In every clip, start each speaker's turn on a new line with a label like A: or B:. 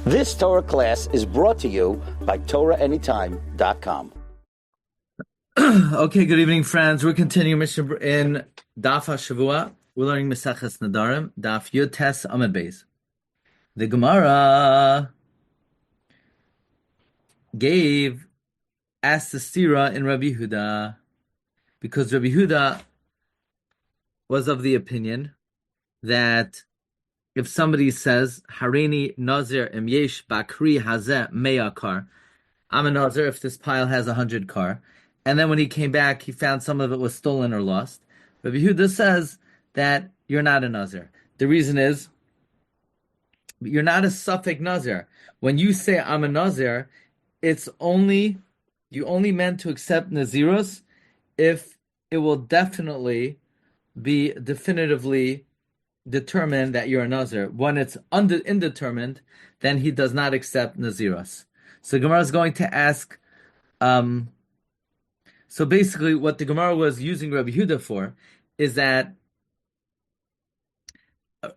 A: This Torah class is brought to you by TorahAnytime.com.
B: Okay, good evening, friends. We're continuing Mishnah in Daf Hashavua. We're learning Maseches Nedarim, Daf Yud Tes Amud Beis. The Gemara asked the stira in Rabbi Yehuda, because Rabbi Yehuda was of the opinion that if somebody says, Harini Nazir Im Yesh Bakri Hazeh Mea Kar, I'm a Nazir if this pile has 100 kar, and then when he came back, he found some of it was stolen or lost, Rabbi Yehuda says that you're not a Nazir. The reason is, you're not a Suffolk Nazir. When you say I'm a Nazir, you only meant to accept Nazirus if it will definitely be definitively determined that you're a Nazir. When it's indeterminate, then he does not accept Nazirus. So Gemara is going to ask, so basically what the Gemara was using Rabbi Yehuda for is that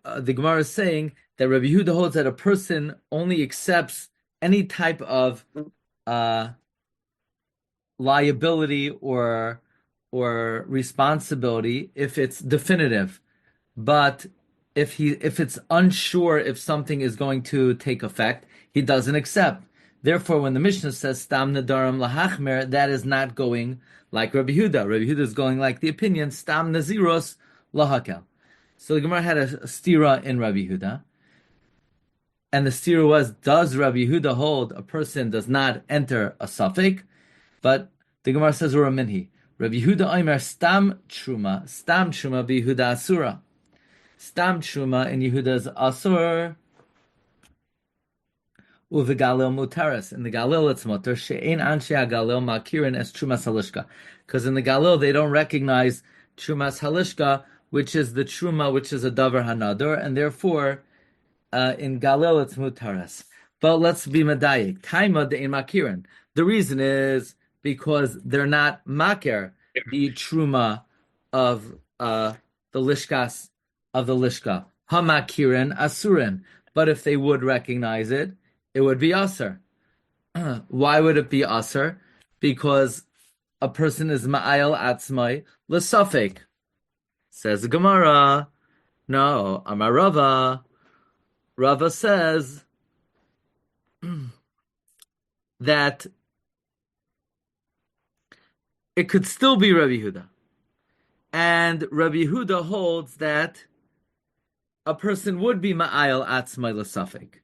B: the Gemara is saying that Rabbi Yehuda holds that a person only accepts any type of liability or responsibility if it's definitive, but if it's unsure if something is going to take effect, he doesn't accept. Therefore, when the Mishnah says Stam Nedarim Lahachmer, that is not going like Rabbi Yehuda. Rabbi Yehuda is going like the opinion Stam Naziros Lahakel. So the Gemara had a stira in Rabbi Yehuda, and the stira was: does Rabbi Yehuda hold a person does not enter a suffix? But the Gemara says we're a minhi. Rabbi Yehuda Omer Stam Truma Bi Yehuda Asura. Stam Truma in Yehuda's Asur. Uvegalil mutaris. In the Galil it's mutar. She'ein anshe hagalil makirin es trumas halishka. Because in the Galil they don't recognize trumas halishka, which is the truma, which is a davar hanador, and therefore in Galil it's mutaris. But let's be medayik. Taima de'in makirin. The reason is because they're not makir, the truma of the lishkas of the lishka. Hamakirin asurin. But if they would recognize it, it would be asur. Why would it be asur? Because a person is ma'ayel atzmai l'safek. Says the Gemara. No, Amar Rava. Rava says that it could still be Rabbi Yehuda. And Rabbi Yehuda holds that a person would be ma'ayel atzmai l'safek.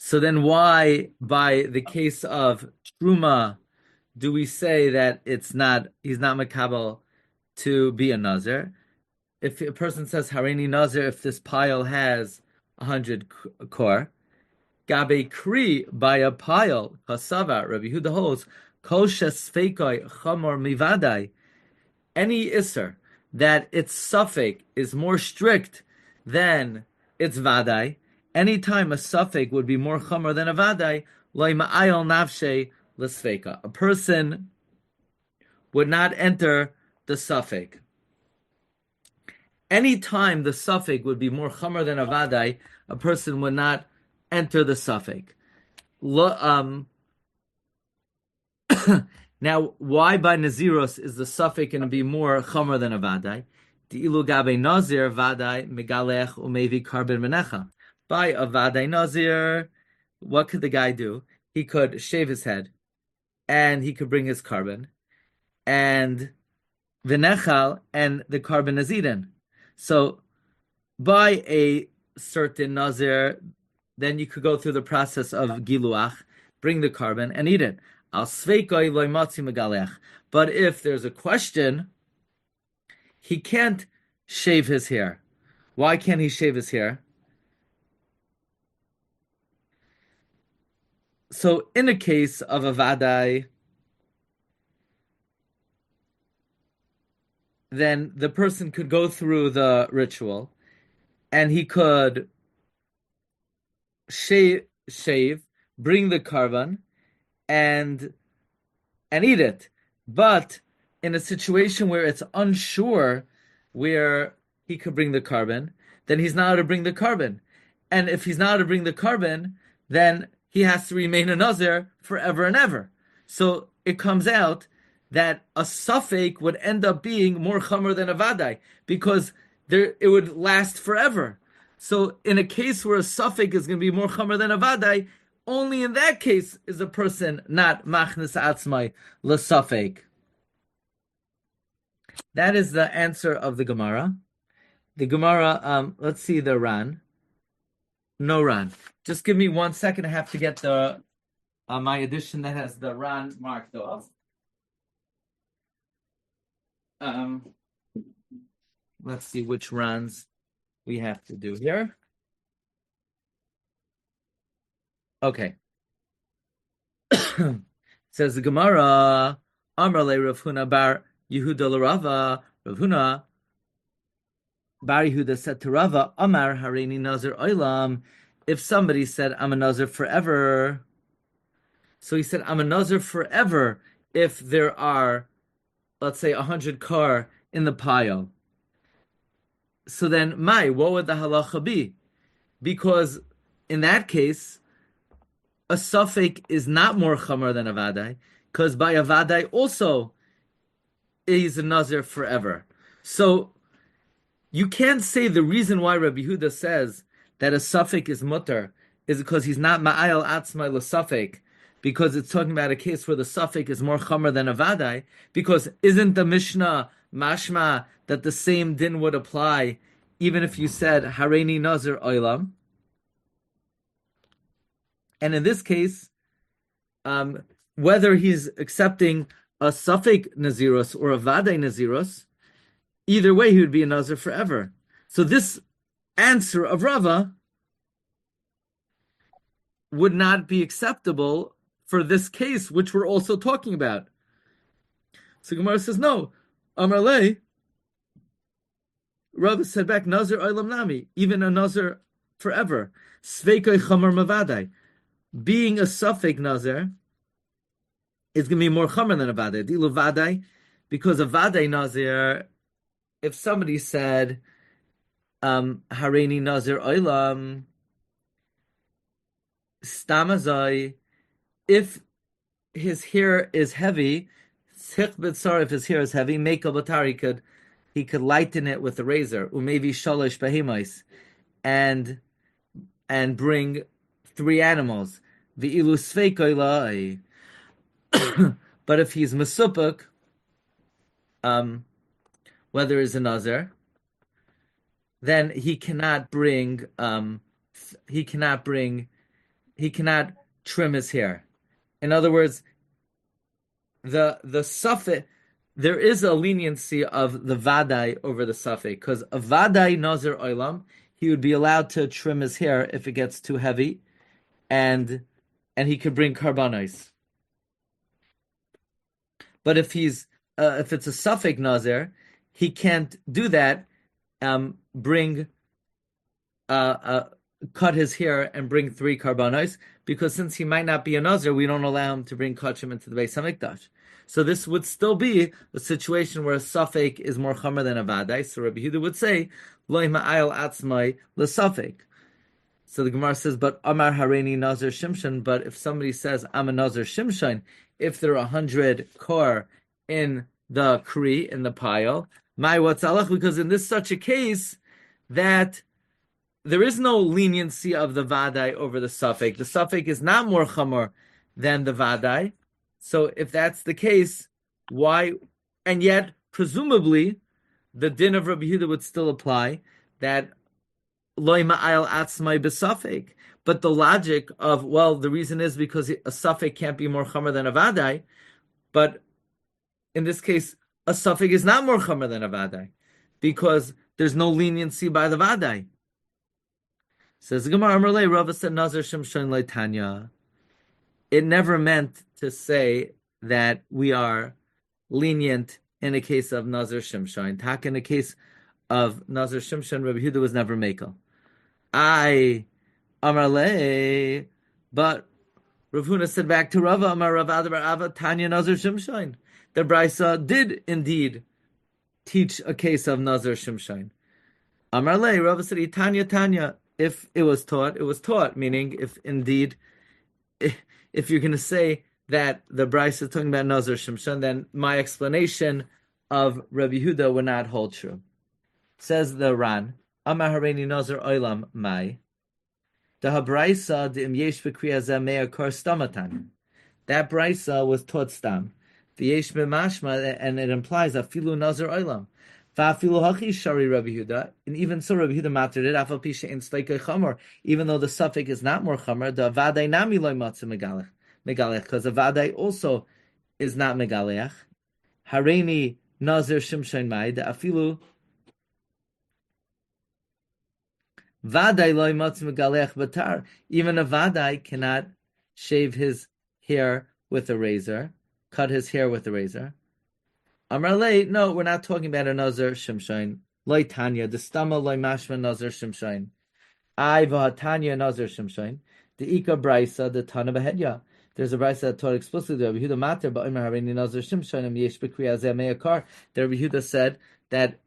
B: So then why, by the case of Truma, do we say that he's not makabel to be a Nazir? If a person says, Harini Nazir, if this pile has 100 kor, Gabe Kri, by a pile, Kasava, Rabbi Yehuda holds, Koshes Feikoi Chamor Mivadai, any Isser, that its suffix is more strict than its Vadai, anytime a suffix would be more chomer than a vadai, loy ma'ayel nafshe l'sfeika. A person would not enter the suffix. Anytime the suffix would be more chomer than a vadai, a person would not enter the suffix. Now, why by Naziros is the suffix going to be more chomer than a vadai? Di'ilu gabe nazir vadai megalech umevi karbin menecha. By a Vadai Nazir, what could the guy do? He could shave his head, and he could bring his carbon, and Vinechal, and the carbon is eaten. So, by a certain Nazir, then you could go through the process of Giluach, bring the carbon, and eat it. Al Sveikoi loy matzi megalech. But if there's a question, he can't shave his hair. Why can't he shave his hair? So, in a case of a vadai, then the person could go through the ritual, and he could shave, bring the carbon, and eat it. But in a situation where it's unsure where he could bring the carbon, then he's not allowed to bring the carbon. And if he's not allowed to bring the carbon, then he has to remain a nazir forever and ever. So it comes out that a suffix would end up being more chamer than a vadai, because it would last forever. So in a case where a suffix is going to be more chamer than a vadai, only in that case is a person not machnis atzmai l'suffix. That is the answer of the Gemara. The Gemara, let's see the Ran. No Ran. Just give me 1 second. I have to get the my edition that has the Ran marked off. Let's see which Rans we have to do here. Okay. Says the Gemara, Amar le Rav Huna bar Yehuda l'Rava, Rav Huna bar Yehuda said to Rava, Amar hareini nazir olam. If somebody said, I'm a nazir forever, so he said, I'm a nazir forever if there are, let's say, 100 kar in the pile. So then, what would the halacha be? Because in that case, a suffix is not more chamer than a vadai, because by a vadai also is a nazir forever. So you can't say the reason why Rabbi Yehuda says that a suffix is mutter is because he's not ma'ayal atzmai l'suffix, because it's talking about a case where the suffix is more chamer than a vadai, because isn't the Mishnah mashma that the same din would apply even if you said hareini nazir oilam? And in this case, whether he's accepting a suffix nazirus or a vadai nazirus, either way he would be a nazir forever. So this answer of Rava would not be acceptable for this case, which we're also talking about. So Gemara says, no, Amar le, Rava said back, nazir oilam nami, even a nazir forever. Sveikoi chamer mavadai. Being a suffix nazir is going to be more chamer than a vadai. Dilu vadai, because a vadai nazir, if somebody said, hareini nazir oilam, stamazai, if his hair is heavy, if his hair is heavy, meikal batar, he could lighten it with a razor, umevi shalosh behemais, and bring 3 animals. V'ilu sveikoilai. But if he's mesupuk, whether it's a nazir, then he cannot trim his hair. In other words, the suffix, there is a leniency of the vadai over the suffix, because a vadai nazir oilam, he would be allowed to trim his hair if it gets too heavy, and he could bring karbanos. But if it's a suffix nazir, he can't do that. Cut his hair and bring 3 karbanos, because since he might not be a nazir, we don't allow him to bring kachim into the Beis Hamikdash. So this would still be a situation where a suffix is more chamer than a vadai. So Rabbi Yehuda would say, Loi ma'ayel atzmai l'suffix. So the Gemara says, but Amar hareini nazir shimshon. But if somebody says, I'm a nazir shimshon, if there are 100 kor in the kri, in the pile, what's alach? Because in this such a case, that there is no leniency of the vadai over the suffix. The suffix is not more chamor than the vadai. So if that's the case, why? And yet, presumably, the din of Rabbi Yehuda would still apply, that loy ma'ayel atzmai b'suffix. But the logic of, well, the reason is because a suffix can't be more chamer than a vadai. But in this case, a suffix is not more chamer than a vadai, because there's no leniency by the vadai. Says the Gemara, Amar le, Rava said, Nazir Shimshon Leitanya. It never meant to say that we are lenient in a case of Nazir Shimshon. Tak, in a case of Nazir Shimshon, Rabbi Yehuda was never makel. Amar le, but Rav Huna said back to Rava, Amar Rav Adabar Ava, Tanya Nazir Shimshon. The Brisa did indeed teach a case of Nazir Shimshon. Amar le, Rava said, Tanya. If it was taught, meaning if indeed if you're going to say that the Bryce is talking about Nazar Shimshon, then my explanation of Rabbi Yehuda would not hold true. Says the Ran, Amar Hareini Nazar Olam Mai. The Habraisa the Imyesh V'Kriya Zamei Kor Stamatan. That Braisa was taught stam. V'yesh b'mashma, and it implies afilu Nazar Olam. V'afilu hachi shari Rabbi Yehuda, and even so Rabbi Yehuda mastered it. Afal pisha in sleikei chamor, even though the suffix is not more chamor. The avadai nami loy matzah megalech, because the avadai also is not megalech. Hareini Nazar Shimshon Mai, the afilu vadai loy matzah megalech batar. Even a vadai cannot shave his hair with a razor, cut his hair with a razor. Amrale, no, we're not talking about a Nazar Shimshon. Loy Tanya, the stama loy mashma Nazar Shimshon. I v'hatanya Nazar Shimshon. The Ika Braisa, the Tana Behedya. There's a Braisa that taught explicitly Rabbi Yehuda Mater, but Omer Hareini Nazar Shimshon, and Yesh B'Kriya Zeh Me'akar. That Rabbi Yehuda said that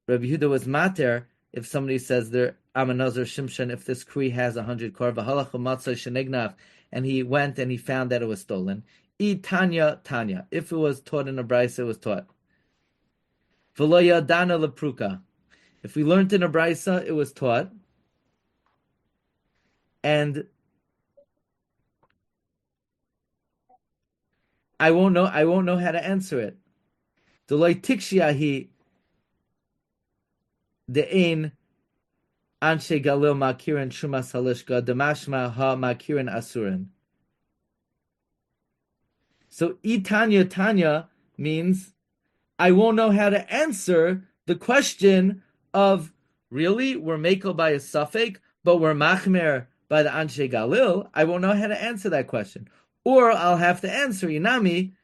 B: Rabbi Yehuda was Mater if somebody says there, I'm a Nazar Shimshon, if this Kri has 100 kor, v'halach v'matzah shenignav, and he went and he found that it was stolen. I Tanya, Tanya. If it was taught in a Braisa, it was taught. V'lo yadana lepruka. If we learned in a Braisa, it was taught. And I won't know how to answer it. Deloy tikshiahi de'ein anshe galil makirin shumas halishka demashma ha makirin asurin. So Tanya means I won't know how to answer the question of really we're mekel by a suffix, but we're machmer by the Anshe Galil. I won't know how to answer that question. Or I'll have to answer Inami.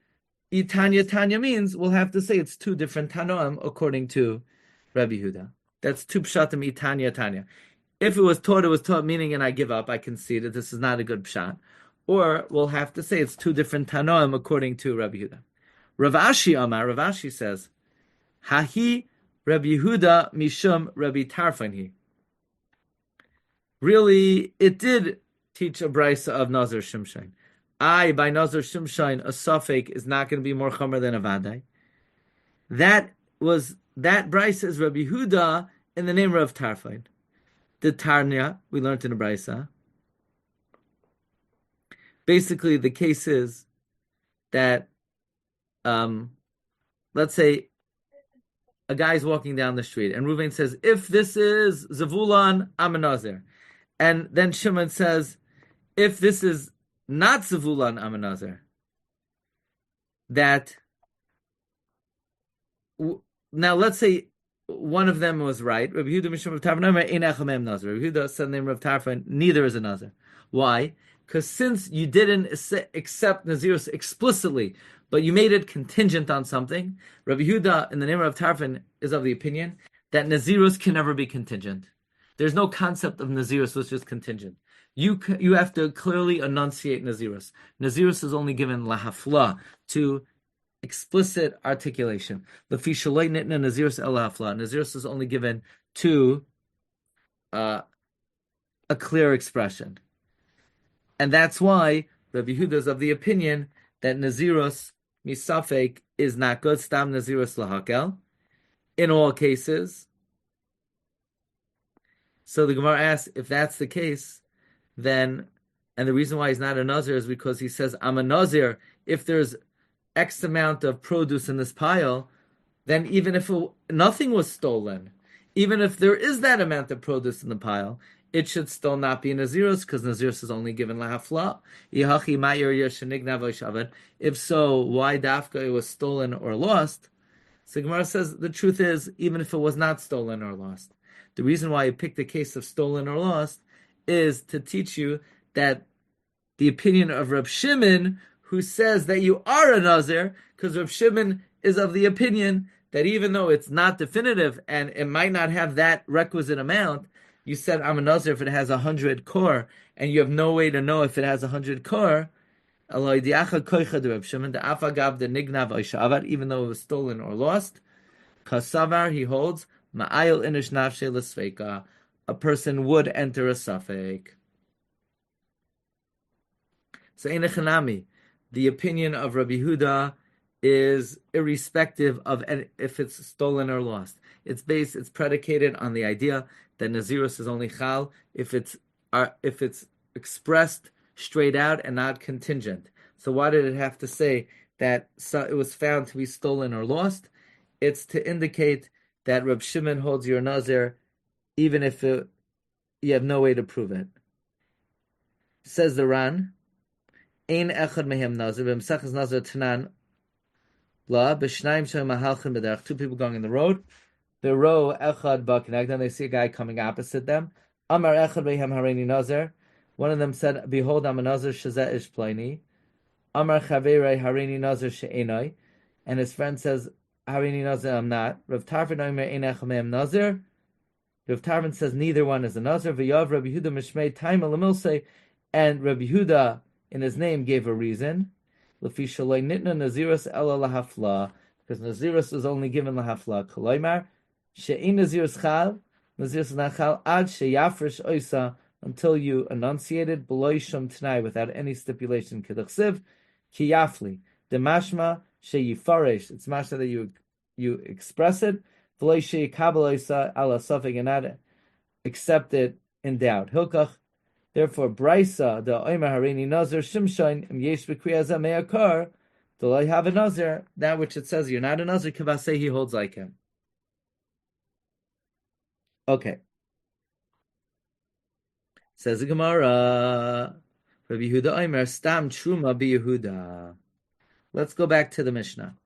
B: Tanya means we'll have to say it's two different Tanoim according to Rabbi Yehuda. That's two pshatim Tanya. If it was taught meaning and I give up, I concede that this is not a good pshat. Or we'll have to say it's two different Tanoim according to Rabbi Yehuda. Rav Ashi says, Hahi Rabbi Yehuda mishum Rabbi Tarfani. Really, it did teach a brisa of Nazar Shimshon. By Nazar Shimshon, a suffix is not going to be more chomer than a vadai. That brisa is Rabbi Yehuda in the name of Tarfon. The Tarnia, we learned in a brisa. Basically, the case is that, let's say, a guy's walking down the street, and Reuven says, if this is Zavulon, I'm a Nazir. And then Shimon says, if this is not Zavulon, I'm a Nazir. Now let's say one of them was right. Rabbi Yehuda Mishum of Tarfon, ein echamem Nazir. Rabbi Yehuda said the name of Tarfon, neither is a Nazir. Why? Because since you didn't accept Nazirus explicitly, but you made it contingent on something, Rabbi Yehuda, in the name of Tarfon, is of the opinion that Nazirus can never be contingent. There's no concept of Nazirus which is contingent. You have to clearly enunciate Nazirus. Nazirus is only given lahafla, to explicit articulation. Lefi shaloi nitna Nazirus el lahafla. Nazirus is only given to a clear expression. And that's why Rabbi Yehuda is of the opinion that Nazirus misafek is not good. Stam Nazirus lahakel in all cases. So the Gemara asks, if that's the case, then, and the reason why he's not a Nazir is because he says, I'm a Nazir. If there's X amount of produce in this pile, then even if nothing was stolen, even if there is that amount of produce in the pile, it should still not be Nazirus, because Nazirus is only given lahafla. If so, why dafka it was stolen or lost? So Gemara says the truth is, even if it was not stolen or lost, the reason why you picked the case of stolen or lost is to teach you that the opinion of Reb Shimon, who says that you are a Nazir, because Reb Shimon is of the opinion that even though it's not definitive and it might not have that requisite amount, you said I'm a Nazir if it has 100 kor, and you have no way to know if it has 100 kor. Even though it was stolen or lost, Kasavar, he holds, Ma'ayil inish nafshe l'sveika, a person would enter a suffix. So Einechanami, the opinion of Rabbi Yehuda is irrespective of if it's stolen or lost. It's predicated on the idea that Nazirus is only chal if it's expressed straight out and not contingent. So why did it have to say that it was found to be stolen or lost? It's to indicate that Reb Shimon holds your nazir even if you have no way to prove it. Says the Ran, Ein echad mehem nazir, b'msachas nazir tanan, la, b'shnayim shem mahalchim b'derech, two people going in the road, the row echad b'kinegdan, they see a guy coming opposite them, Amar echad mehem hareini nazir, one of them said, behold, I'm a nazir shazeh ish pliny, Amar chaverei hareini nazir she'enoi, and his friend says, hareini nazir, I'm not. Rav Tarfon omer ein echad mehem nazir, Rav Tarfon says neither one is a nazir, v'yav Rabbi Yehuda mishmei taima l'milsei, and Rabbi Yehuda in his name gave a reason. Lefi shaloi nitna nazirus ela lahafla, because nazirus is only given lahafla. Koloimar she'in nazirus chal, nazirus is not chal ad sheyafresh oisa, until you enunciated below shum t'nai without any stipulation. Kedachsiv ki yafli demashma sheyifaresh. It's mashma that you express it. Below sheyikabel oisa ala safek and not accept it in doubt. Hilkach. Therefore, Braisa, the Omer Harini Nazir Shimshon, Yesh B'Kriyaza Me'akar, do I have a Nazir? That which it says you're not a Nazir, Kavaseh, he holds like him. Okay. Says the Gemara, Rabbi Yehuda Omer, Stam Truma B'Yehuda. Let's go back to the Mishnah.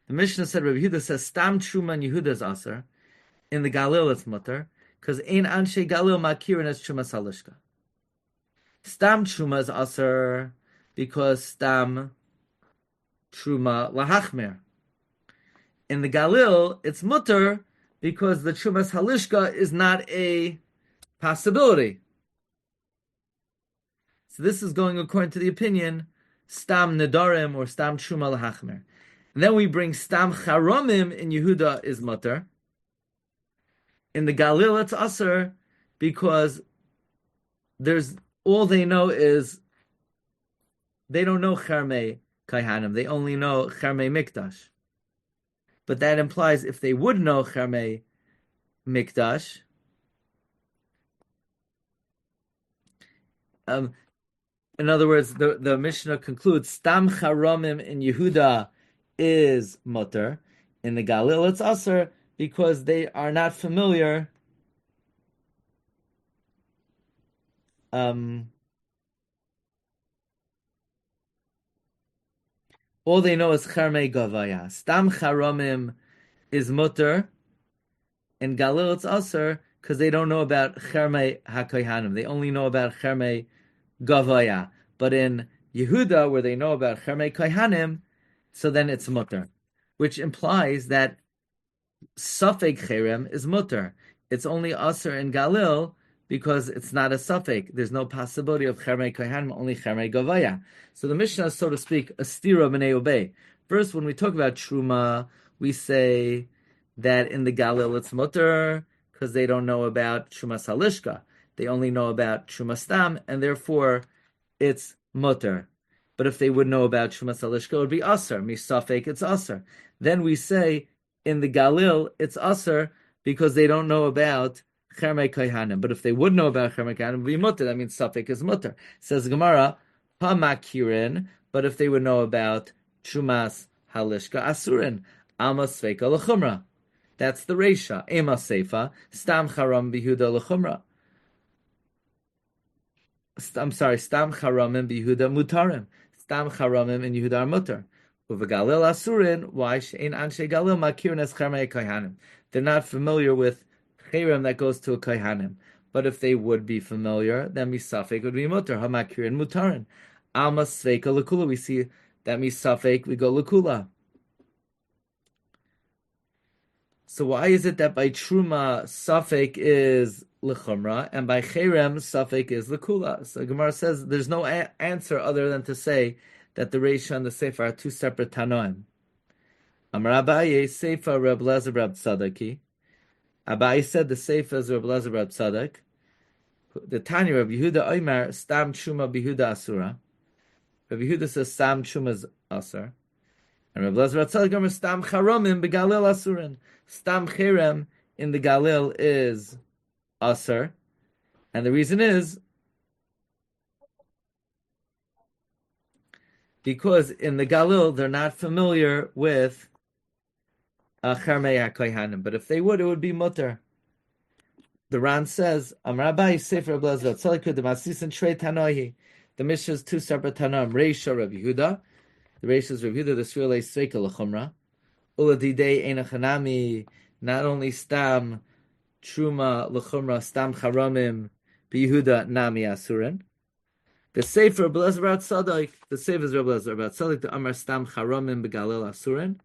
B: The Mishnah said, Rabbi Yehuda says, Stam Truma and Yehuda's Aser. In the Galil, it's Mutter. Because ein anshe galil makirin as truma salishka. Stam truma is aser because stam truma lahachmer. In the galil, it's mutter because the truma salishka is not a possibility. So this is going according to the opinion stam nedarim or stam truma lahachmer. And then we bring stam charomim in Yehuda is mutter. In the Galil, it's Aser because there's all they know is they don't know Chermei Kaihanim. They only know Chermei Mikdash. But that implies if they would know Chermei Mikdash, in other words, the Mishnah concludes Stam Charomim in Yehuda is Mutter. In the Galil, it's Aser because they are not familiar all they know is Charmei Gavaya. Stam Charomim is Mutter, and Galil it's Aser, because they don't know about Charmei HaKohanim. They only know about Charmei Gavaya. But in Yehuda, where they know about Charmei Kohanim, so then it's Mutter, which implies that Safek Cherem is mutter. It's only Aser in Galil because it's not a Safek. There's no possibility of Chermei Kohanim, only Chermei Gavaya. So the Mishnah is, so to speak, a stira b'nei obey. First, when we talk about Truma, we say that in the Galil it's mutter because they don't know about Truma Salishka. They only know about Truma Stam, and therefore it's mutter. But if they would know about Truma Salishka, it would be Aser. Misafek, it's Aser. Then we say in the Galil, it's Aser because they don't know about Chermei Kohanim. But if they would know about Chermei Kohanim, it would be mutter. That means Safek is mutter. Says Gemara, Hamakirin. But if they would know about Trumas Halishka Asurin, Alma Sveika L'chumra. That's the Reisha. Ema Seifa, Stam Charam Bihuda L'chumra. I'm sorry, Stam Charamim Bihuda Mutarim. Stam Charamim in Yehuda are mutter. Uvagalil Asurin, why she'en anshe galil makirin as Chermei Kohanim. They're not familiar with Cherem that goes to a Kohanim. But if they would be familiar, then misafek would be mutter. Hamakirin mutarin. Alma sveika lekula. We see that misafek, we go lekula. So why is it that by Truma safek is lechumra and by Cherem safek is lekula? So Gemara says there's no answer other than to say that the Reisha and the Sefer are two separate Tanoim. Amar Abaye, Sefer Reb Lezer Reb Tzadaki. Abaye said the Sefer is Reb Lezer Reb Tzadak. The Tanya Rabbi Yehuda Omer Stam Truma Bihuda Asura. Rabbi Yehuda says Stam Truma is Asur. And Rabbi Lazar Atzel Gomer Stam Charomim Begalil Asurin. Stam Cherem in the Galil is Asur. And the reason is because in the Galil they're not familiar with Charmei HaKohanim. But if they would, it would be mutter. The Ran says, Rabbi Sefer Rabbi Lazar Atzel the Masis and Shrei Tanohi. The Mishnah is two separate Tanoim. Reisha Rabbi Yehuda. The Reisha is Rabbi Yehuda, the Sfirle Sreika L'chumra. Ula Didei Eina Chanami, not only Stam Truma L'chumra, Stam Charomim, Yehuda Nami Asurin. The Sefer Rabbi Lazar Tzadok, the Sefer is Rabbi Lazar Tzadok, the Amar Stam Charomim Begalil Asurin,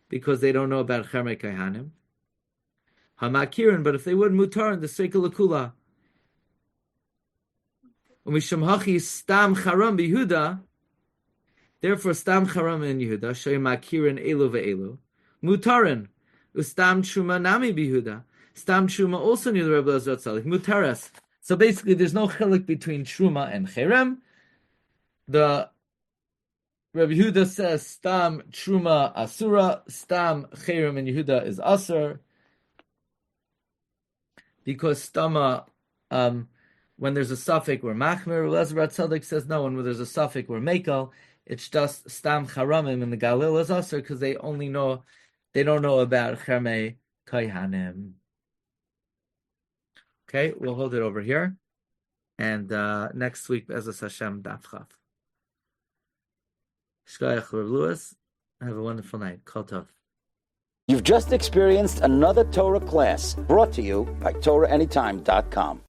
B: because they don't know about Charmei Kohanim. Hamakirin, but if they would mutar, the Sreika L'kula. Umisham Hachi Stam Charam Yehuda. Therefore, Stam Charam in Yehuda, Shoy Makirin Elu ve'elu. Mutarin. Ustam Truma Nami Yehuda. Stam Truma also knew the Rebbe Lazar Tzalik. Mutaras. So basically, there's no chilik between Truma and Cherem. The Rabbi Yehuda says Stam Truma Asura, Stam Cherem in Yehuda is Asur. Because Stama, when there's a suffix, we're Machmir. Lazar Tzadok says no, when there's a suffix, we're Mekel. It's just Stam Charamim in the Galil is Asur because they don't know about Charmei Kohanim. Okay, we'll hold it over here. And next week, Be'ezus Hashem, Daf Chav. Shkoyach Rav Lewis. Have a wonderful night. Kol Tov.
A: You've just experienced another Torah class brought to you by TorahAnytime.com.